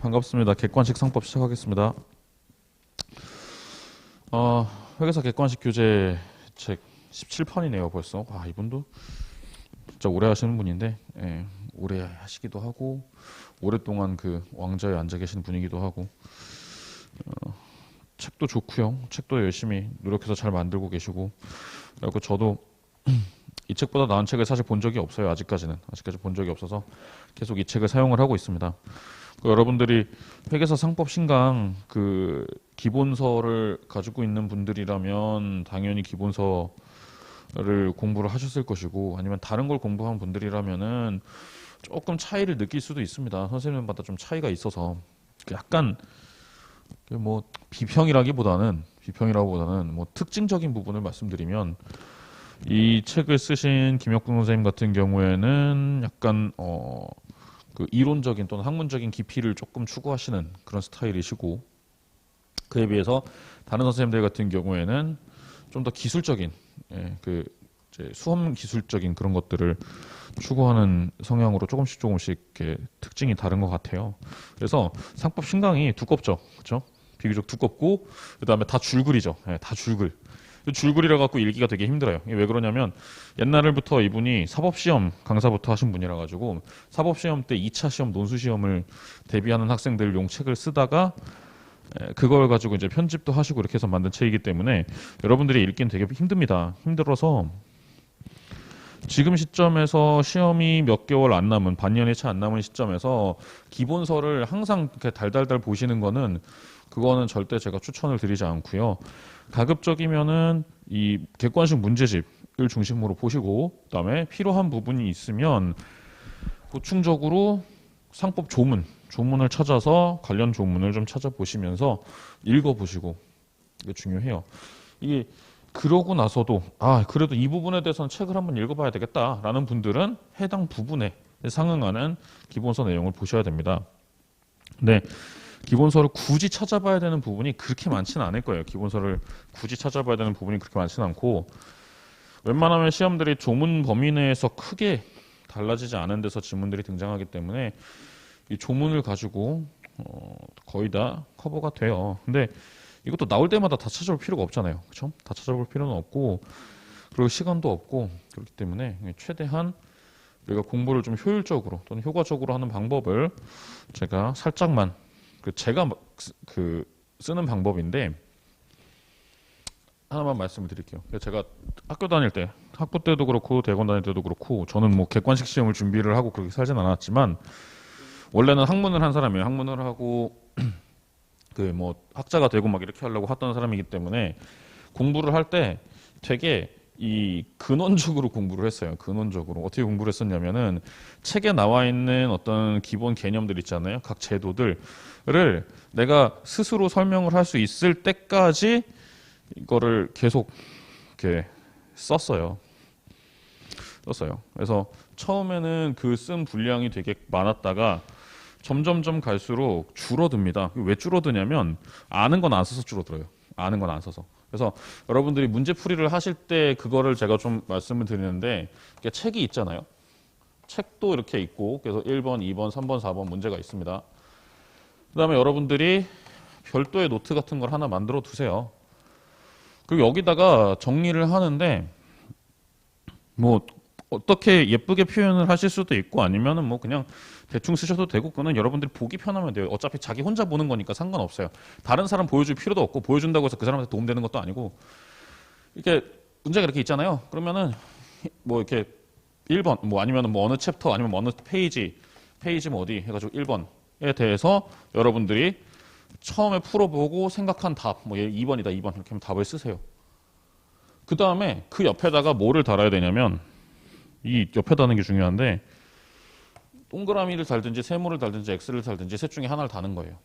반갑습니다. 객관식 상법 시작하겠습니다. 회계사 객관식 교재 책 17판이네요, 벌써. 이분도 진짜 오래 하시는 분인데, 오래 하시기도 하고, 오랫동안 그 왕좌에 앉아 계신 분이기도 하고, 책도 좋고요. 책도 열심히 노력해서 잘 만들고 계시고, 그리고 저도 이 책보다 나은 책을 사실 본 적이 없어요. 아직까지 본 적이 없어서 계속 이 책을 사용을 하고 있습니다. 여러분들이 회계사 상법 신강 그 기본서를 가지고 있는 분들이라면 당연히 기본서를 공부를 하셨을 것이고, 아니면 다른 걸 공부한 분들이라면은 조금 차이를 느낄 수도 있습니다. 선생님마다 좀 차이가 있어서 약간 뭐 비평이라기보다는 뭐 특징적인 부분을 말씀드리면, 이 책을 쓰신 김혁근 선생님 같은 경우에는 약간 그 이론적인 또는 학문적인 깊이를 조금 추구하시는 그런 스타일이시고, 그에 비해서 다른 선생님들 같은 경우에는 좀 더 기술적인, 그 이제 수험 기술적인 그런 것들을 추구하는 성향으로 조금씩 이렇게 특징이 다른 것 같아요. 그래서 상법 신강이 두껍죠, 그렇죠? 비교적 두껍고, 그 다음에 다 줄글이죠. 다 줄글. 줄글이라 갖고 읽기가 되게 힘들어요. 왜 그러냐면 옛날부터 이분이 사법시험 강사부터 하신 분이라 가지고 사법시험 때 2차 시험 논수시험을 대비하는 학생들용 책을 쓰다가 그걸 가지고 이제 편집도 하시고 이렇게 해서 만든 책이기 때문에 여러분들이 읽기는 되게 힘듭니다. 힘들어서 지금 시점에서 시험이 몇 개월 안 남은, 반년이 채 안 남은 시점에서 기본서를 항상 이렇게 달달달 보시는 그거는 절대 제가 추천을 드리지 않고요. 가급적이면은 이 객관식 문제집을 중심으로 보시고, 그다음에 필요한 부분이 있으면 보충적으로 상법 조문을 찾아서 관련 조문을 좀 찾아보시면서 읽어보시고, 이게 중요해요. 이게 그러고 나서도 그래도 이 부분에 대해서는 책을 한번 읽어봐야 되겠다라는 분들은 해당 부분에 상응하는 기본서 내용을 보셔야 됩니다. 네. 기본서를 굳이 찾아봐야 되는 부분이 그렇게 많지는 않을 거예요. 기본서를 굳이 찾아봐야 되는 부분이 그렇게 많지는 않고, 웬만하면 시험들이 조문 범위 내에서 크게 달라지지 않은 데서 지문들이 등장하기 때문에 이 조문을 가지고 거의 다 커버가 돼요. 근데 이것도 나올 때마다 다 찾아볼 필요가 없잖아요. 그렇죠? 다 찾아볼 필요는 없고, 그리고 시간도 없고, 그렇기 때문에 최대한 우리가 공부를 좀 효율적으로 또는 효과적으로 하는 방법을 제가 살짝만, 제가 쓰는 방법인데 하나만 말씀을 드릴게요. 제가 학부 때도 그렇고 대학원 다닐 때도 그렇고, 저는 뭐 객관식 시험을 준비를 하고 그렇게 살진 않았지만, 원래는 학문을 한 사람이에요. 학문을 하고 그 뭐 학자가 되고 막 이렇게 하려고 했던 사람이기 때문에 공부를 할 때 되게 이 근원적으로 공부를 했어요. 근원적으로 어떻게 공부를 했었냐면은, 책에 나와 있는 어떤 기본 개념들 있잖아요. 각 제도들을 내가 스스로 설명을 할 수 있을 때까지 이거를 계속 이렇게 썼어요. 그래서 처음에는 그 쓴 분량이 되게 많았다가 점점점 갈수록 줄어듭니다. 왜 줄어드냐면 아는 건 안 써서 줄어들어요. 아는 건 안 써서. 그래서 여러분들이 문제풀이를 하실 때 그거를 제가 좀 말씀을 드리는데, 책이 있잖아요. 책도 이렇게 있고, 그래서 1번, 2번, 3번, 4번 문제가 있습니다. 그 다음에 여러분들이 별도의 노트 같은 걸 하나 만들어 두세요. 그리고 여기다가 정리를 하는데, 뭐 어떻게 예쁘게 표현을 하실 수도 있고, 아니면은 뭐 그냥 대충 쓰셔도 되고, 그거는 여러분들이 보기 편하면 돼요. 어차피 자기 혼자 보는 거니까 상관없어요. 다른 사람 보여줄 필요도 없고, 보여준다고 해서 그 사람한테 도움되는 것도 아니고, 이렇게 문제가 이렇게 있잖아요. 그러면은 뭐 이렇게 1번 뭐 아니면은 뭐 어느 챕터 아니면 뭐 어느 페이지 뭐 어디 해가지고 1번에 대해서 여러분들이 처음에 풀어보고 생각한 답, 뭐 2번이다 2번 이렇게 하면 답을 쓰세요. 그 다음에 그 옆에다가 뭐를 달아야 되냐면, 이 옆에다 하는 게 중요한데, 동그라미를 달든지 세모를 달든지 X를 달든지 셋 중에 하나를 다는 거예요.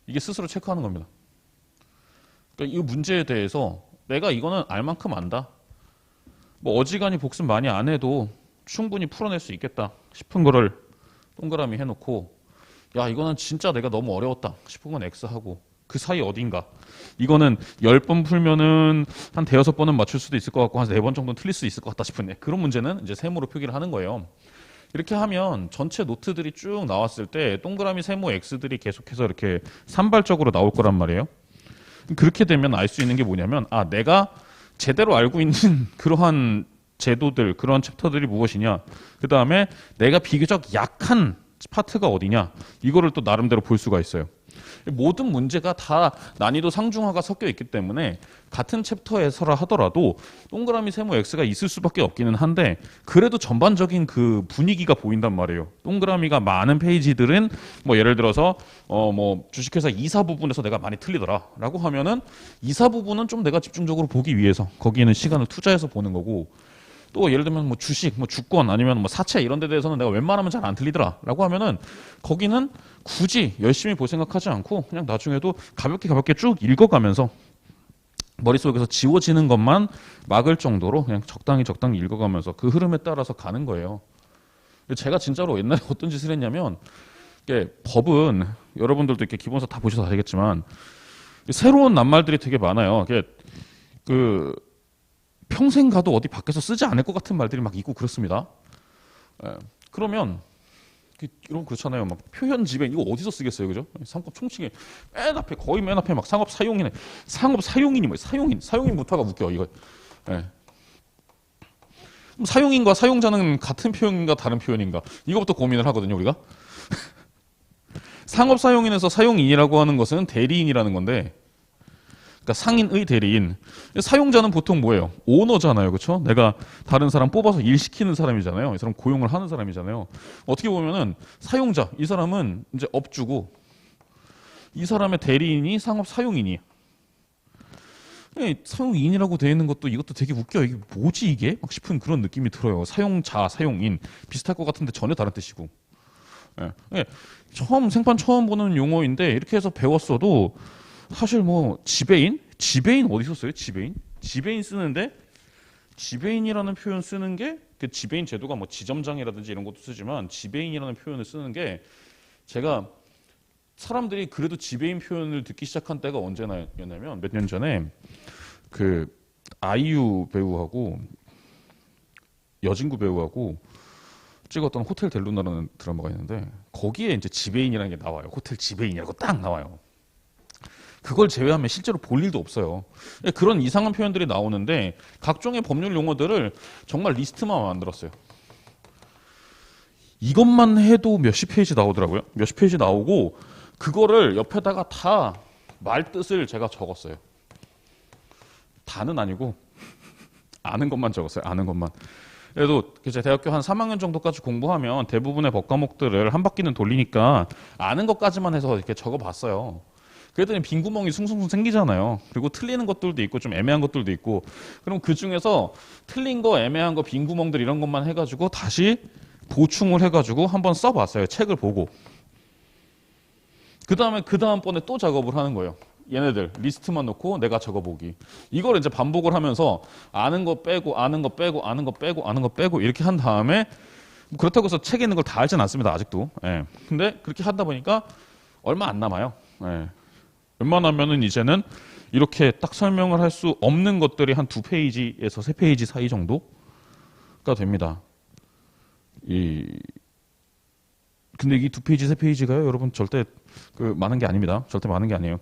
이게 스스로 체크하는 겁니다. 그러니까 이 문제에 대해서 내가 이거는 알 만큼 안다, 뭐 어지간히 복습 많이 안 해도 충분히 풀어낼 수 있겠다 싶은 거를 동그라미 해놓고, 야 이거는 진짜 내가 너무 어려웠다 싶은 건 X하고, 그 사이 어딘가, 이거는 10번 풀면은 한 대여섯 번은 맞출 수도 있을 것 같고 한 4번 정도는 틀릴 수 있을 것 같다 싶은데, 그런 문제는 이제 세모로 표기를 하는 거예요. 이렇게 하면 전체 노트들이 쭉 나왔을 때 동그라미 세모 X들이 계속해서 이렇게 산발적으로 나올 거란 말이에요. 그렇게 되면 알 수 있는 게 뭐냐면 내가 제대로 알고 있는 그러한 제도들, 그러한 챕터들이 무엇이냐, 그 다음에 내가 비교적 약한 파트가 어디냐, 이거를 또 나름대로 볼 수가 있어요. 모든 문제가 다 난이도 상중하가 섞여 있기 때문에 같은 챕터에서라 하더라도 동그라미 세모 X가 있을 수밖에 없기는 한데, 그래도 전반적인 그 분위기가 보인단 말이에요. 동그라미가 많은 페이지들은 뭐 예를 들어서 뭐 주식회사 이사 부분에서 내가 많이 틀리더라 라고 하면은 이사 부분은 좀 내가 집중적으로 보기 위해서 거기에는 시간을 투자해서 보는 거고, 또 예를 들면 뭐 주식, 뭐 주권 아니면 뭐 사채 이런 데 대해서는 내가 웬만하면 잘 안 틀리더라 라고 하면은 거기는 굳이 열심히 볼 생각하지 않고 그냥 나중에도 가볍게 쭉 읽어가면서 머릿속에서 지워지는 것만 막을 정도로 그냥 적당히 읽어가면서 그 흐름에 따라서 가는 거예요. 제가 진짜로 옛날에 어떤 짓을 했냐면, 이게 법은 여러분들도 이렇게 기본서 다 보셔서 알겠지만 새로운 낱말들이 되게 많아요. 이게 평생 가도 어디 밖에서 쓰지 않을 것 같은 말들이 막 있고 그렇습니다. 그러면 이런 그렇잖아요. 막 표현 지배 이거 어디서 쓰겠어요, 그죠? 상법 총칙에 맨 앞에, 거의 맨 앞에 막 상업 사용인이 뭐예요? 사용인부터가 웃겨 이거. 사용인과 사용자는 같은 표현인가 다른 표현인가, 이거부터 고민을 하거든요 우리가. 상업 사용인에서 사용인이라고 하는 것은 대리인이라는 건데, 그러니까 상인의 대리인. 사용자는 보통 뭐예요? 오너잖아요, 그렇죠? 내가 다른 사람 뽑아서 일 시키는 사람이잖아요. 이 사람 고용을 하는 사람이잖아요. 어떻게 보면은 사용자, 이 사람은 이제 업주고, 이 사람의 대리인이 상업 사용인이에요. 사용인이라고 되어 있는 것도 이것도 되게 웃겨. 이게 뭐지 이게? 막 싶은 그런 느낌이 들어요. 사용자, 사용인 비슷할 것 같은데 전혀 다른 뜻이고. 생판 처음 보는 용어인데 이렇게 해서 배웠어도 사실 뭐 지배인 어디서 써요? 지배인 쓰는데, 지배인이라는 표현 쓰는 게, 그 지배인 제도가 뭐 지점장이라든지 이런 것도 쓰지만 지배인이라는 표현을 쓰는 게, 제가 사람들이 그래도 지배인 표현을 듣기 시작한 때가 언제냐면 몇 년 전에 그 아이유 배우하고 여진구 배우하고 찍었던 호텔 델루나라는 드라마가 있는데, 거기에 이제 지배인이라는 게 나와요. 호텔 지배인이라고 딱 나와요. 그걸 제외하면 실제로 볼 일도 없어요. 그런 이상한 표현들이 나오는데 각종의 법률 용어들을 정말 리스트만 만들었어요. 이것만 해도 몇십 페이지 나오더라고요. 몇십 페이지 나오고 그거를 옆에다가 다 말 뜻을 제가 적었어요. 다는 아니고 아는 것만 적었어요. 아는 것만. 그래도 이제 대학교 한 3학년 정도까지 공부하면 대부분의 법 과목들을 한 바퀴는 돌리니까 아는 것까지만 해서 이렇게 적어봤어요. 그랬더니 빈 구멍이 숭숭숭 생기잖아요. 그리고 틀리는 것들도 있고 좀 애매한 것들도 있고, 그럼 그 중에서 틀린 거, 애매한 거, 빈 구멍들 이런 것만 해가지고 다시 보충을 해가지고 한번 써봤어요. 책을 보고. 그 다음번에 또 작업을 하는 거예요. 얘네들 리스트만 놓고 내가 적어보기. 이걸 이제 반복을 하면서 아는 거 빼고 아는 거 빼고 아는 거 빼고 아는 거 빼고 이렇게 한 다음에, 그렇다고 해서 책에 있는 걸 다 알지는 않습니다. 아직도. 근데 그렇게 하다 보니까 얼마 안 남아요. 웬만하면은 이제는 이렇게 딱 설명을 할 수 없는 것들이 한 2페이지에서 3페이지 사이 정도가 됩니다. 근데 이 2페이지, 3페이지가요, 여러분 절대 많은 게 아닙니다. 절대 많은 게 아니에요.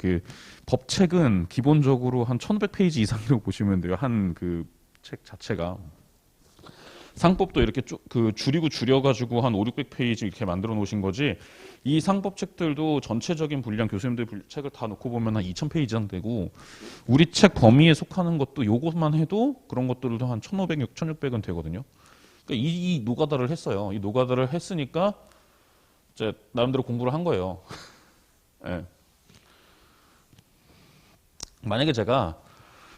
법책은 기본적으로 한 1500페이지 이상이라고 보시면 돼요. 한 책 자체가. 상법도 이렇게 줄이고 줄여가지고 한 5, 600페이지 이렇게 만들어 놓으신 거지, 이 상법책들도 전체적인 분량, 교수님들 책을 다 놓고 보면 한 2000페이지 이상 되고, 우리 책 범위에 속하는 것도 요것만 해도 그런 것들도 한 1500, 1600은 되거든요. 그러니까 이 노가다를 했어요. 이 노가다를 했으니까 이제 나름대로 공부를 한 거예요. 만약에 제가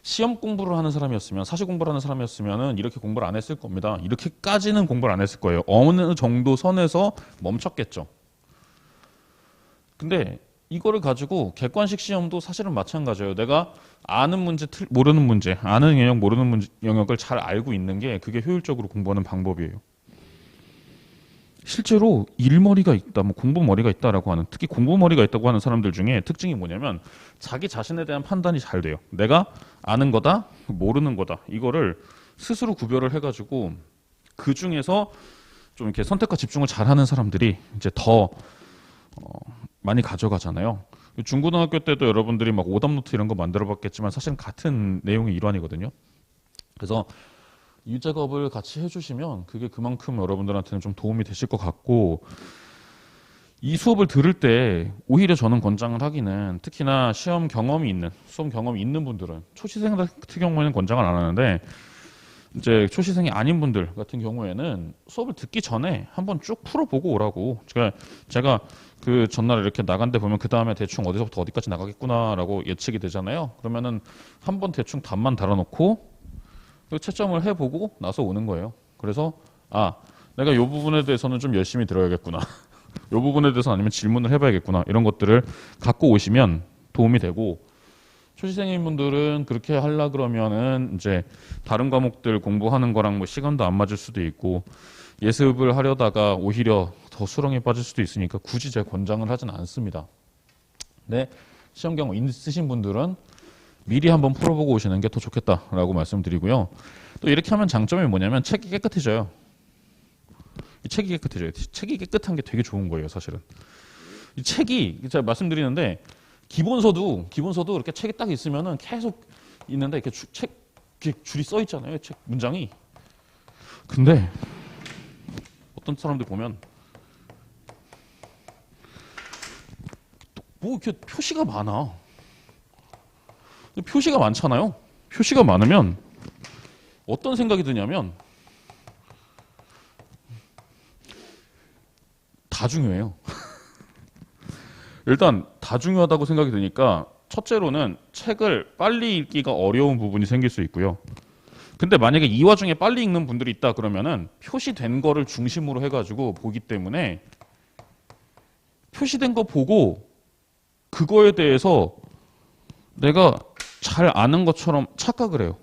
시험 공부를 하는 사람이었으면, 사시 공부를 하는 사람이었으면 이렇게 공부를 안 했을 겁니다. 이렇게까지는 공부를 안 했을 거예요. 어느 정도 선에서 멈췄겠죠. 근데 이거를 가지고 객관식 시험도 사실은 마찬가지예요. 내가 아는 문제, 모르는 문제, 아는 영역, 모르는 문제, 영역을 잘 알고 있는 게 그게 효율적으로 공부하는 방법이에요. 실제로 일머리가 있다, 뭐 공부머리가 있다라고 하는, 특히 공부머리가 있다고 하는 사람들 중에 특징이 뭐냐면 자기 자신에 대한 판단이 잘 돼요. 내가 아는 거다, 모르는 거다, 이거를 스스로 구별을 해가지고 그 중에서 좀 이렇게 선택과 집중을 잘하는 사람들이 이제 더 많이 가져가잖아요. 중고등학교 때도 여러분들이 막 오답노트 이런 거 만들어 봤겠지만 사실은 같은 내용의 일환이거든요. 그래서 이 작업을 같이 해주시면 그게 그만큼 여러분들한테는 좀 도움이 되실 것 같고, 이 수업을 들을 때 오히려 저는 권장을 하기는, 특히나 시험 경험이 있는, 수험 경험이 있는 분들은, 초시생들 같은 경우에는 권장을 안 하는데 이제 초시생이 아닌 분들 같은 경우에는 수업을 듣기 전에 한번 쭉 풀어보고 오라고. 제가 그 전날 이렇게 나간 데 보면 그 다음에 대충 어디서부터 어디까지 나가겠구나라고 예측이 되잖아요. 그러면은 한번 대충 답만 달아놓고 채점을 해보고 나서 오는 거예요. 그래서 내가 이 부분에 대해서는 좀 열심히 들어야겠구나. 이 부분에 대해서 아니면 질문을 해봐야겠구나. 이런 것들을 갖고 오시면 도움이 되고, 초시생인 분들은 그렇게 하려 그러면은 이제 다른 과목들 공부하는 거랑 뭐 시간도 안 맞을 수도 있고 예습을 하려다가 오히려 더 수렁에 빠질 수도 있으니까 굳이 제가 권장을 하진 않습니다. 네, 시험 경험 있으신 분들은 미리 한번 풀어보고 오시는 게 더 좋겠다라고 말씀드리고요. 또 이렇게 하면 장점이 뭐냐면 책이 깨끗해져요. 이 책이 깨끗해져요. 책이 깨끗한 게 되게 좋은 거예요, 사실은. 이 책이 제가 말씀드리는데 기본서도 이렇게 책이 딱 있으면은 계속 있는데 이렇게 이렇게 줄이 써 있잖아요, 책 문장이. 근데 어떤 사람들 보면 뭐 이렇게 표시가 많아. 표시가 많잖아요. 표시가 많으면 어떤 생각이 드냐면 다 중요해요. 일단 다 중요하다고 생각이 드니까 첫째로는 책을 빨리 읽기가 어려운 부분이 생길 수 있고요. 근데 만약에 이 와중에 빨리 읽는 분들이 있다 그러면은 표시된 거를 중심으로 해가지고 보기 때문에 표시된 거 보고 그거에 대해서 내가 잘 아는 것처럼 착각을 해요.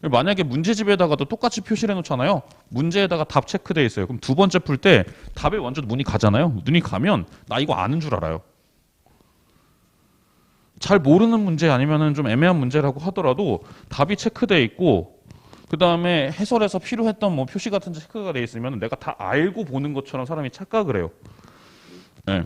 만약에 문제집에다가도 똑같이 표시를 해놓잖아요. 문제에다가 답 체크되어 있어요. 그럼 두 번째 풀 때 답에 완전 눈이 가잖아요. 눈이 가면 나 이거 아는 줄 알아요. 잘 모르는 문제 아니면은 좀 애매한 문제라고 하더라도 답이 체크되어 있고 그 다음에 해설에서 필요했던 뭐 표시 같은 체크가 되어 있으면 내가 다 알고 보는 것처럼 사람이 착각을 해요. 네.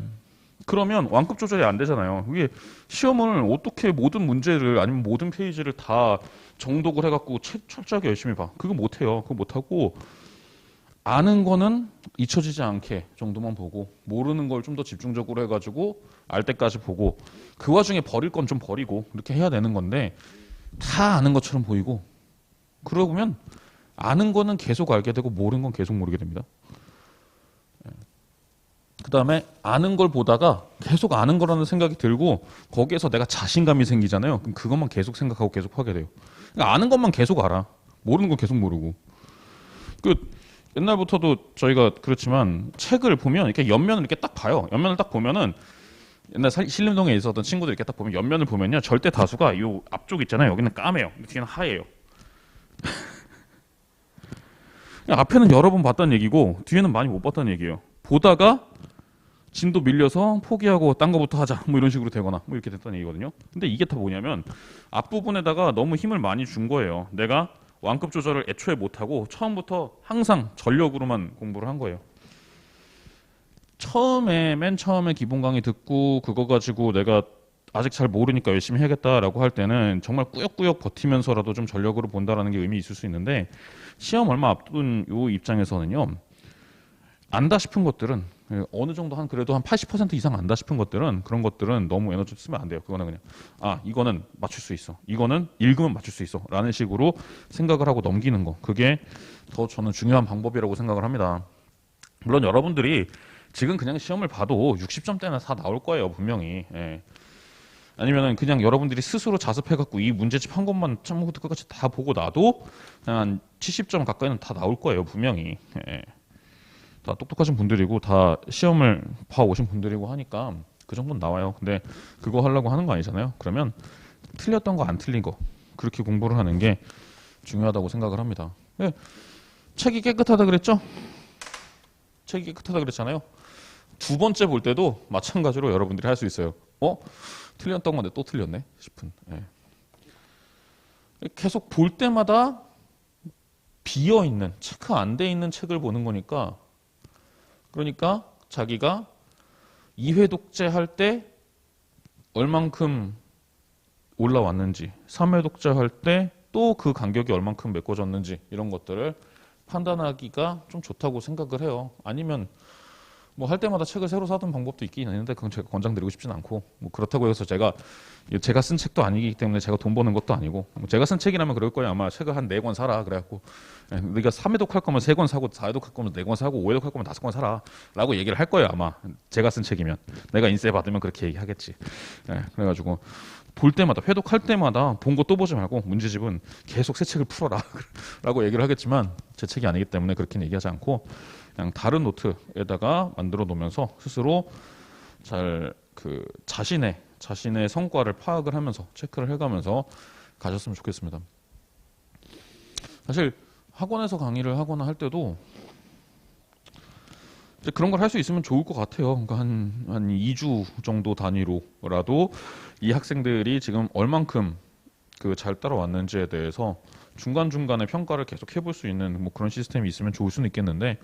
그러면 완급 조절이 안 되잖아요. 이게 시험을 어떻게 모든 문제를 아니면 모든 페이지를 다 정독을 해갖고 철저하게 열심히 봐. 그거 못해요. 그거 못하고 아는 거는 잊혀지지 않게 정도만 보고 모르는 걸 좀 더 집중적으로 해가지고 알 때까지 보고 그 와중에 버릴 건 좀 버리고 이렇게 해야 되는 건데 다 아는 것처럼 보이고 그러면 아는 거는 계속 알게 되고 모르는 건 계속 모르게 됩니다. 그 다음에 아는 걸 보다가 계속 아는 거라는 생각이 들고 거기에서 내가 자신감이 생기잖아요. 그럼 그것만 계속 생각하고 계속 하게 돼요. 그러니까 아는 것만 계속 알아. 모르는 건 계속 모르고. 옛날부터도 저희가 그렇지만 책을 보면 이렇게 옆면을 이렇게 딱 봐요. 옆면을 딱 보면은 옛날 신림동에 있었던 친구들 이렇게 딱 보면 옆면을 보면요. 절대 다수가 요 앞쪽 있잖아요. 여기는 까매요. 뒤에는 하얘요. 앞에는 여러 번 봤다는 얘기고 뒤에는 많이 못 봤다는 얘기예요. 보다가 진도 밀려서 포기하고 딴 거부터 하자 뭐 이런 식으로 되거나 뭐 이렇게 됐다는 얘기거든요. 근데 이게 다 뭐냐면 앞부분에다가 너무 힘을 많이 준 거예요. 내가 완급 조절을 애초에 못하고 처음부터 항상 전력으로만 공부를 한 거예요. 맨 처음에 기본 강의 듣고 그거 가지고 내가 아직 잘 모르니까 열심히 해야겠다라고 할 때는 정말 꾸역꾸역 버티면서라도 좀 전력으로 본다라는 게 의미 있을 수 있는데 시험 얼마 앞둔 요 입장에서는요. 안다 싶은 것들은 어느 정도 그래도 한 80% 이상 안다 싶은 것들은 그런 것들은 너무 에너지 쓰면 안 돼요. 그거는 그냥 이거는 맞출 수 있어. 이거는 읽으면 맞출 수 있어. 라는 식으로 생각을 하고 넘기는 거. 그게 더 저는 중요한 방법이라고 생각을 합니다. 물론 여러분들이 지금 그냥 시험을 봐도 60점대는 다 나올 거예요. 분명히. 예. 아니면은 그냥 여러분들이 스스로 자습해갖고 이 문제집 한 것만 처음부터 끝까지 다 보고 나도 한 70점 가까이는 다 나올 거예요. 분명히. 예. 다 똑똑하신 분들이고 다 시험을 봐오신 분들이고 하니까 그 정도는 나와요. 근데 그거 하려고 하는 거 아니잖아요. 그러면 틀렸던 거 안 틀린 거 그렇게 공부를 하는 게 중요하다고 생각을 합니다. 네. 책이 깨끗하다 그랬죠? 책이 깨끗하다 그랬잖아요. 두 번째 볼 때도 마찬가지로 여러분들이 할 수 있어요. 틀렸던 건데 또 틀렸네 싶은. 네. 계속 볼 때마다 비어있는 체크 안 돼 있는 책을 보는 거니까 그러니까 자기가 2회 독재할 때 얼만큼 올라왔는지, 3회 독재할 때 또 그 간격이 얼만큼 메꿔졌는지 이런 것들을 판단하기가 좀 좋다고 생각을 해요. 아니면 뭐 할 때마다 책을 새로 사던 방법도 있긴 있는데 그건 제가 권장드리고 싶진 않고, 뭐 그렇다고 해서 제가 쓴 책도 아니기 때문에 제가 돈 버는 것도 아니고, 뭐 제가 쓴 책이라면 그럴 거예요. 아마 책을 한 4권 사라 그래갖고, 네가 3회독 할 거면 3권 사고, 4회독 할 거면 4권 사고, 5회독 할 거면 5권 사라 라고 얘기를 할 거예요. 아마 제가 쓴 책이면. 내가 인세 받으면 그렇게 얘기하겠지. 그래가지고 볼 때마다, 회독할 때마다 본 거 또 보지 말고 문제집은 계속 새 책을 풀어라 라고 얘기를 하겠지만, 제 책이 아니기 때문에 그렇게는 얘기하지 않고 그냥 다른 노트에다가 만들어 놓으면서 스스로 잘 자신의 성과를 파악을 하면서 체크를 해가면서 가셨으면 좋겠습니다. 사실 학원에서 강의를 하거나 할 때도 이제 그런 걸 할 수 있으면 좋을 것 같아요. 그러니까 한 2주 정도 단위로라도 이 학생들이 지금 얼만큼 잘 따라왔는지에 대해서 중간중간에 평가를 계속 해볼 수 있는 뭐 그런 시스템이 있으면 좋을 수는 있겠는데,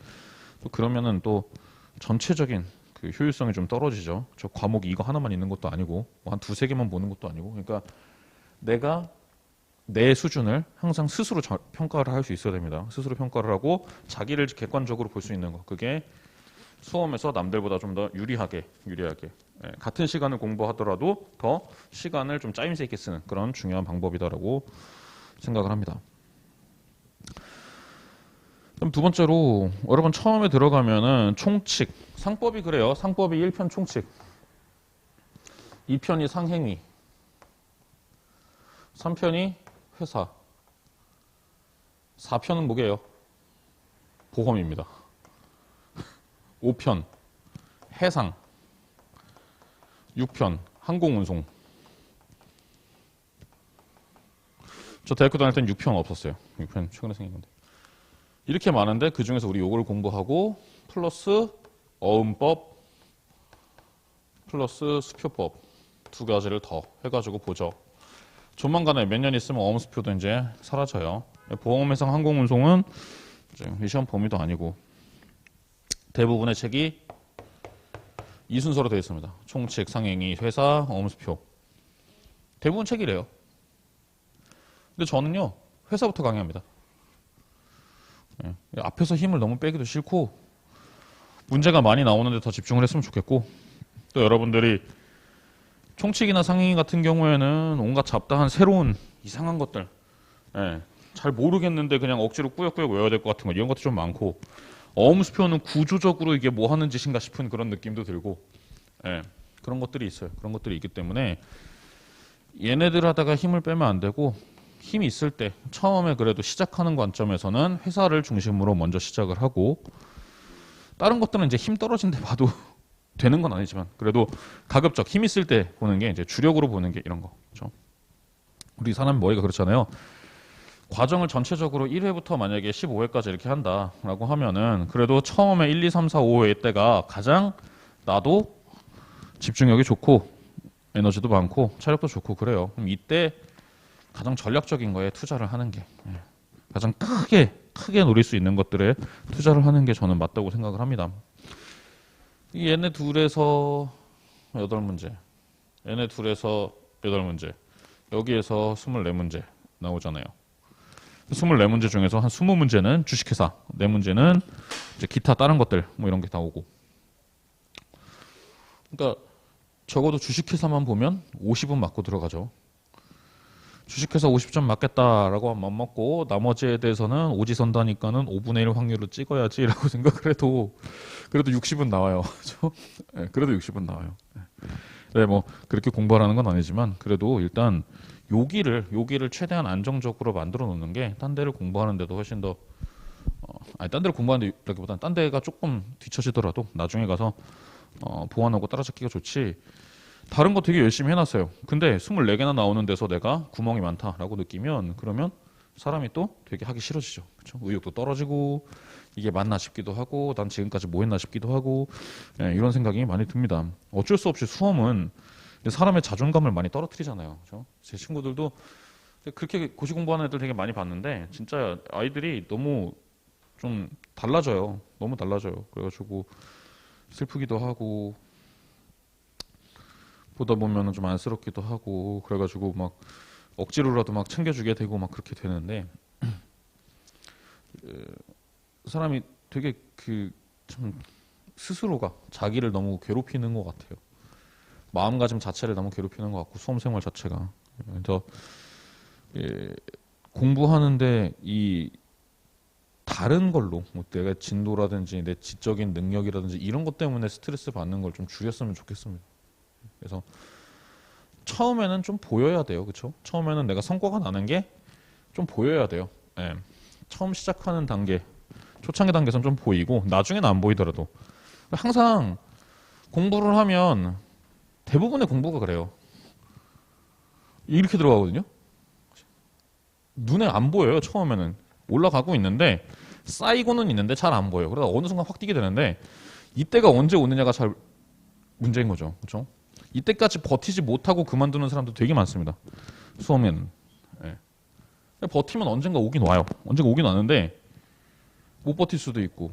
또 그러면은 또 전체적인 효율성이 좀 떨어지죠. 저 과목이 이거 하나만 있는 것도 아니고 뭐 한 2-3개만 보는 것도 아니고, 그러니까 내가 내 수준을 항상 스스로 평가를 할 수 있어야 됩니다. 스스로 평가를 하고 자기를 객관적으로 볼 수 있는 거, 그게 수험에서 남들보다 좀 더 유리하게 같은 시간을 공부하더라도 더 시간을 좀 짜임새 있게 쓰는 그런 중요한 방법이다라고 생각을 합니다. 그럼 두 번째로, 여러분 처음에 들어가면은 총칙, 상법이 그래요. 상법이 1편 총칙, 2편이 상행위, 3편이 회사, 4편은 뭐게요? 보험입니다. 5편 해상, 6편 항공운송. 저 대학교 다닐 땐 6편 없었어요. 6편 최근에 생긴 건데. 이렇게 많은데 그 중에서 우리 요걸 공부하고 플러스 어음법 플러스 수표법 2가지를 더 해가지고 보죠. 조만간에 몇 년 있으면 어음수표도 이제 사라져요. 보험, 해상, 항공운송은 이제 시험 범위도 아니고 대부분의 책이 이 순서로 되어 있습니다. 총칙, 상행위, 회사, 어음수표. 대부분 책이래요. 근데 저는요, 회사부터 강의합니다. 앞에서 힘을 너무 빼기도 싫고 문제가 많이 나오는데 더 집중을 했으면 좋겠고, 또 여러분들이 총칙이나 상행위 같은 경우에는 온갖 잡다한 새로운 이상한 것들, 잘 모르겠는데 그냥 억지로 꾸역꾸역 외워야 될 것 같은 거, 이런 것도 좀 많고, 어음수표는 구조적으로 이게 뭐 하는 짓인가 싶은 그런 느낌도 들고, 그런 것들이 있어요. 그런 것들이 있기 때문에 얘네들 하다가 힘을 빼면 안 되고, 힘이 있을 때 처음에 그래도 시작하는 관점에서는 회사를 중심으로 먼저 시작을 하고, 다른 것들은 이제 힘 떨어진 데 봐도 되는 건 아니지만 그래도 가급적 힘 있을 때 보는 게 이제 주력으로 보는 게 이런 거. 그렇죠? 우리 사람 머리가 그렇잖아요. 과정을 전체적으로 1회부터 만약에 15회까지 이렇게 한다라고 하면은 그래도 처음에 1, 2, 3, 4, 5회 때가 가장 나도 집중력이 좋고 에너지도 많고 체력도 좋고 그래요. 그럼 이때 가장 전략적인 거에 투자를 하는 게, 가장 크게 노릴 수 있는 것들에 투자를 하는 게 저는 맞다고 생각을 합니다. 얘네 둘에서 8문제, 얘네 둘에서 8문제, 여기에서 24문제 나오잖아요. 24문제 중에서 한 20문제는 주식회사, 4문제는 이제 기타 다른 것들 뭐 이런 게 나오고. 그러니까 적어도 주식회사만 보면 50은 맞고 들어가죠. 주식회사 50점 맞겠다라고 맘 먹고 나머지에 대해서는 오지선다니까는 5분의 1 확률로 찍어야지라고 생각을 해도 그래도 60은 나와요. 그렇죠? 그래도 60은 나와요. 네, 뭐 그렇게 공부하라는 건 아니지만 그래도 일단 여기를 최대한 안정적으로 만들어 놓는 게 딴 데를 공부하는데도 훨씬 더 딴 데를 공부하는데라기보다는 딴 데가 조금 뒤처지더라도 나중에 가서 보완하고 따라잡기가 좋지. 다른 거 되게 열심히 해놨어요. 근데 24개나 나오는 데서 내가 구멍이 많다라고 느끼면 그러면 사람이 또 되게 하기 싫어지죠. 그렇죠? 의욕도 떨어지고 이게 맞나 싶기도 하고 난 지금까지 뭐 했나 싶기도 하고, 이런 생각이 많이 듭니다. 어쩔 수 없이 수험은 사람의 자존감을 많이 떨어뜨리잖아요. 그렇죠? 제 친구들도 그렇게 고시 공부하는 애들 되게 많이 봤는데 진짜 아이들이 너무 좀 달라져요. 너무 달라져요. 그래가지고 슬프기도 하고 보다 보면은 좀 안쓰럽기도 하고 그래가지고 막 억지로라도 막 챙겨주게 되고 막 그렇게 되는데 사람이 되게 그 참 스스로가 자기를 너무 괴롭히는 것 같아요. 마음가짐 자체를 너무 괴롭히는 것 같고 수험생활 자체가. 그래서 예, 공부하는데 이 다른 걸로 뭐 내가 진도라든지 내 지적인 능력이라든지 이런 것 때문에 스트레스 받는 걸 좀 줄였으면 좋겠습니다. 그래서 처음에는 좀 보여야 돼요, 그렇죠? 처음에는 내가 성과가 나는 게 좀 보여야 돼요. 예. 처음 시작하는 단계, 초창기 단계에서는 좀 보이고 나중에는 안 보이더라도 항상 공부를 하면 대부분의 공부가 그래요. 이렇게 들어가거든요. 눈에 안 보여요. 처음에는 올라가고 있는데 쌓이고는 있는데 잘 안 보여요. 그러다 어느 순간 확 뛰게 되는데 이때가 언제 오느냐가 잘 문제인 거죠. 그렇죠? 이때까지 버티지 못하고 그만두는 사람도 되게 많습니다. 수험에는. 예. 버티면 언젠가 오긴 와요. 언젠가 오긴 와는데 못 버틸 수도 있고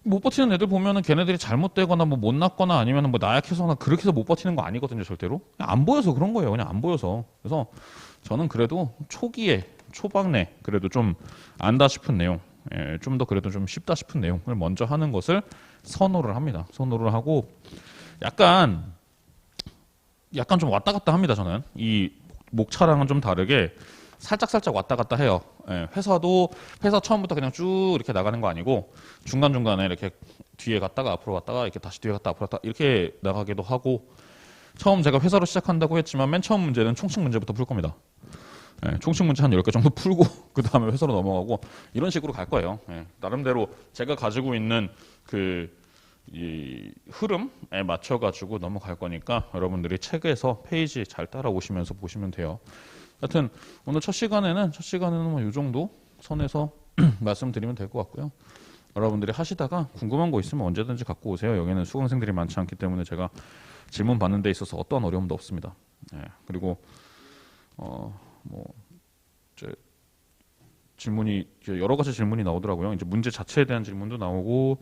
못 버티는 애들 보면은 걔네들이 잘못되거나 뭐 못났거나 아니면 뭐 나약해서나 그렇게 해서 못 버티는 거 아니거든요. 절대로. 그냥 안 보여서 그런 거예요. 그냥 안 보여서. 그래서 저는 그래도 초기에 초반에 그래도 좀 안다 싶은 내용, 좀 더 그래도 좀 쉽다 싶은 내용을 먼저 하는 것을 선호를 합니다. 선호를 하고 약간 좀 왔다 갔다 합니다. 저는 이 목차랑은 좀 다르게 살짝 왔다 갔다 해요. 회사 처음부터 그냥 쭉 이렇게 나가는 거 아니고 중간 중간에 이렇게 뒤에 갔다가 앞으로 갔다가 이렇게 다시 뒤에 갔다 앞으로 갔다 이렇게 나가기도 하고 처음 제가 회사로 시작한다고 했지만 맨 처음 문제는 총칙 문제부터 풀 겁니다. 총칙 문제 한 10개 정도 풀고 그 다음에 회사로 넘어가고 이런 식으로 갈 거예요. 나름대로 제가 가지고 있는 이 흐름에 맞춰가지고 넘어갈 거니까 여러분들이 책에서 페이지 잘 따라오시면서 보시면 돼요. 하여튼 오늘 첫 시간에는 뭐 이 정도 선에서 말씀드리면 될 것 같고요. 여러분들이 하시다가 궁금한 거 있으면 언제든지 갖고 오세요. 여기는 수강생들이 많지 않기 때문에 제가 질문 받는 데 있어서 어떠한 어려움도 없습니다. 그리고 뭐 이제 질문이 여러 가지 질문이 나오더라고요. 이제 문제 자체에 대한 질문도 나오고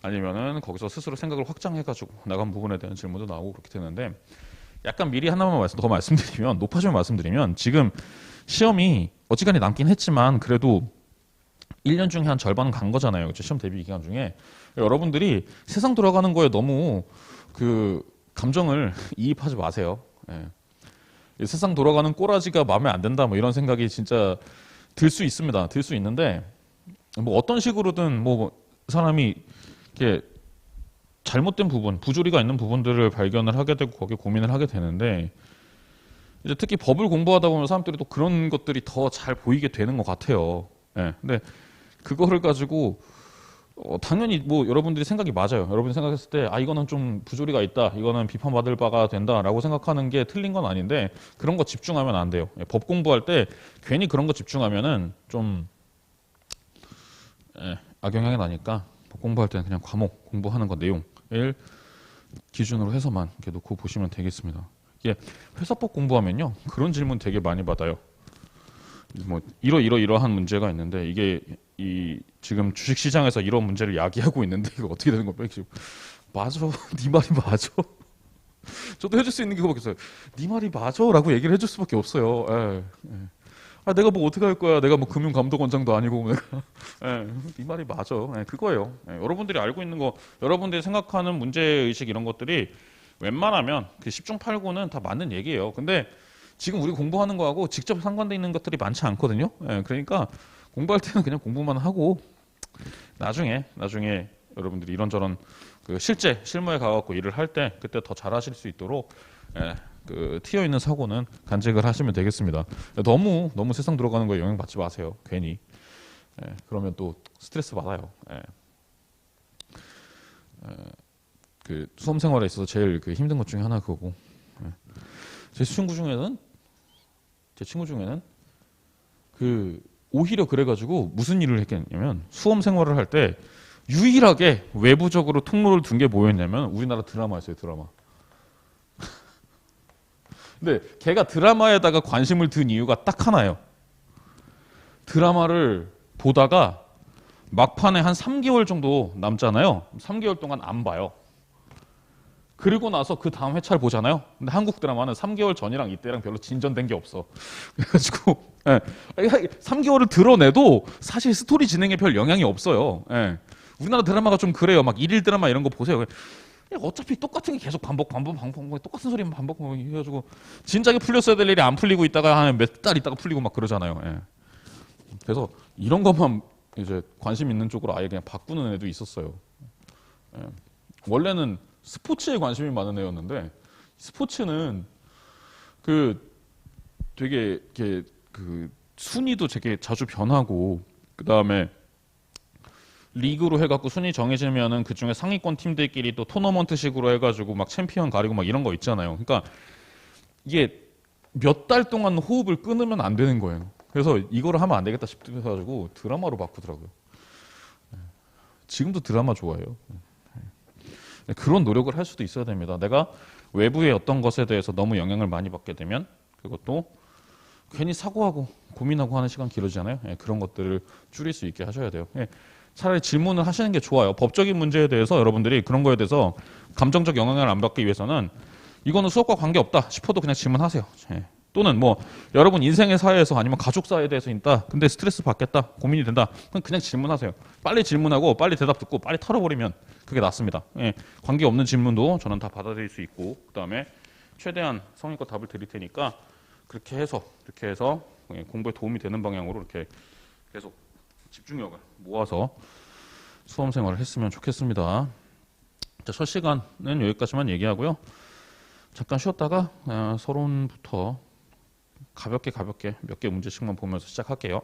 아니면은 거기서 스스로 생각을 확장해가지고 나간 부분에 대한 질문도 나오고 그렇게 되는데 약간 미리 하나만 더 말씀드리면 높아지면 말씀드리면 지금 시험이 어지간히 남긴 했지만 그래도 1년 중에 한 절반은 간 거잖아요. 그렇죠? 시험 대비 기간 중에 여러분들이 세상 돌아가는 거에 너무 그 감정을 이입하지 마세요. 세상 돌아가는 꼬라지가 마음에 안 든다 뭐 이런 생각이 진짜 들 수 있습니다. 들 수 있는데 뭐 어떤 식으로든 뭐 사람이 이렇게 잘못된 부분, 부조리가 있는 부분들을 발견을 하게 되고 거기에 고민을 하게 되는데 이제 특히 법을 공부하다 보면 사람들이 또 그런 것들이 더 잘 보이게 되는 것 같아요. 근데 그거를 가지고 당연히 뭐 여러분들이 생각이 맞아요. 여러분이 생각했을 때 이거는 좀 부조리가 있다, 이거는 비판받을 바가 된다라고 생각하는 게 틀린 건 아닌데 그런 거 집중하면 안 돼요. 법 공부할 때 괜히 그런 거 집중하면은 좀 악영향이 나니까 법 공부할 때는 그냥 과목 공부하는 거 내용을 기준으로 해서만 이렇게 놓고 보시면 되겠습니다. 이게 회사법 공부하면요 그런 질문 되게 많이 받아요. 뭐 이러한 문제가 있는데 이게 지금 주식시장에서 이런 문제를 야기하고 있는데 이거 어떻게 되는 거야? 맞아, 네 말이 맞아. 저도 해줄 수 있는 게 그거밖에 없어요. 네 말이 맞아라고 얘기를 해줄 수밖에 없어요. 내가 뭐 어떻게 할 거야? 내가 뭐 금융감독원장도 아니고 내가 네 말이 맞아. 그거예요. 여러분들이 알고 있는 거, 여러분들이 생각하는 문제 의식 이런 것들이 웬만하면 그 10중 8구는 다 맞는 얘기예요. 근데 지금 우리 공부하는 거하고 직접 상관돼 있는 것들이 많지 않거든요. 그러니까 공부할 때는 그냥 공부만 하고 나중에 여러분들이 이런저런 그 실무에 가갖고 일을 할 때 그때 더 잘하실 수 있도록 그 튀어 있는 사고는 간직을 하시면 되겠습니다. 너무 세상 들어가는 거에 영향 받지 마세요. 괜히 그러면 또 스트레스 받아요. 그 수험 생활에 있어서 제일 그 힘든 것 중에 하나 그거고. 제 친구 중에는 그 오히려 그래가지고 무슨 일을 했겠냐면 수험 생활을 할 때 유일하게 외부적으로 통로를 둔 게 뭐였냐면 우리나라 드라마였어요. 드라마. 근데 걔가 드라마에다가 관심을 든 이유가 딱 하나예요. 드라마를 보다가 막판에 한 3개월 정도 남잖아요. 3개월 동안 안 봐요. 그리고 나서 그 다음 회차를 보잖아요. 근데 한국 드라마는 3개월 전이랑 이때랑 별로 진전된 게 없어. 그래가지고 3개월을 드러내도 사실 스토리 진행에 별 영향이 없어요. 예. 우리나라 드라마가 좀 그래요. 막 일일 드라마 이런 거 보세요. 어차피 똑같은 게 계속 반복 똑같은 소리만 반복 해가지고 진작에 풀렸어야 될 일이 안 풀리고 있다가 한 몇 달 있다가 풀리고 막 그러잖아요. 예. 그래서 이런 것만 이제 관심 있는 쪽으로 아예 그냥 바꾸는 애도 있었어요. 예. 원래는 스포츠에 관심이 많은 애였는데 스포츠는 그 되게 이렇게 그 순위도 되게 자주 변하고 그 다음에 리그로 해갖고 순위 정해지면은 그 중에 상위권 팀들끼리 또 토너먼트식으로 해가지고 막 챔피언 가리고 막 이런 거 있잖아요. 그러니까 이게 몇 달 동안 호흡을 끊으면 안 되는 거예요. 그래서 이거를 하면 안 되겠다 싶어가지고 드라마로 바꾸더라고요. 지금도 드라마 좋아해요. 그런 노력을 할 수도 있어야 됩니다. 내가 외부의 어떤 것에 대해서 너무 영향을 많이 받게 되면 그것도 괜히 사고하고 고민하고 하는 시간 길어지잖아요. 그런 것들을 줄일 수 있게 하셔야 돼요. 차라리 질문을 하시는 게 좋아요. 법적인 문제에 대해서 여러분들이 그런 거에 대해서 감정적 영향을 안 받기 위해서는 이거는 수업과 관계없다 싶어도 그냥 질문하세요. 또는 뭐 여러분 인생의 사회에서 아니면 가족사에 대해서 있다. 근데 스트레스 받겠다. 고민이 된다. 그냥 질문하세요. 빨리 질문하고 빨리 대답 듣고 빨리 털어버리면 그게 낫습니다. 관계없는 질문도 저는 다 받아들일 수 있고 그다음에 최대한 성의껏 답을 드릴 테니까 그렇게 해서 공부에 도움이 되는 방향으로 이렇게 계속 집중력을 모아서 수험 생활을 했으면 좋겠습니다. 자, 첫 시간은 여기까지만 얘기하고요. 잠깐 쉬었다가 서론부터 가볍게 몇 개 문제씩만 보면서 시작할게요.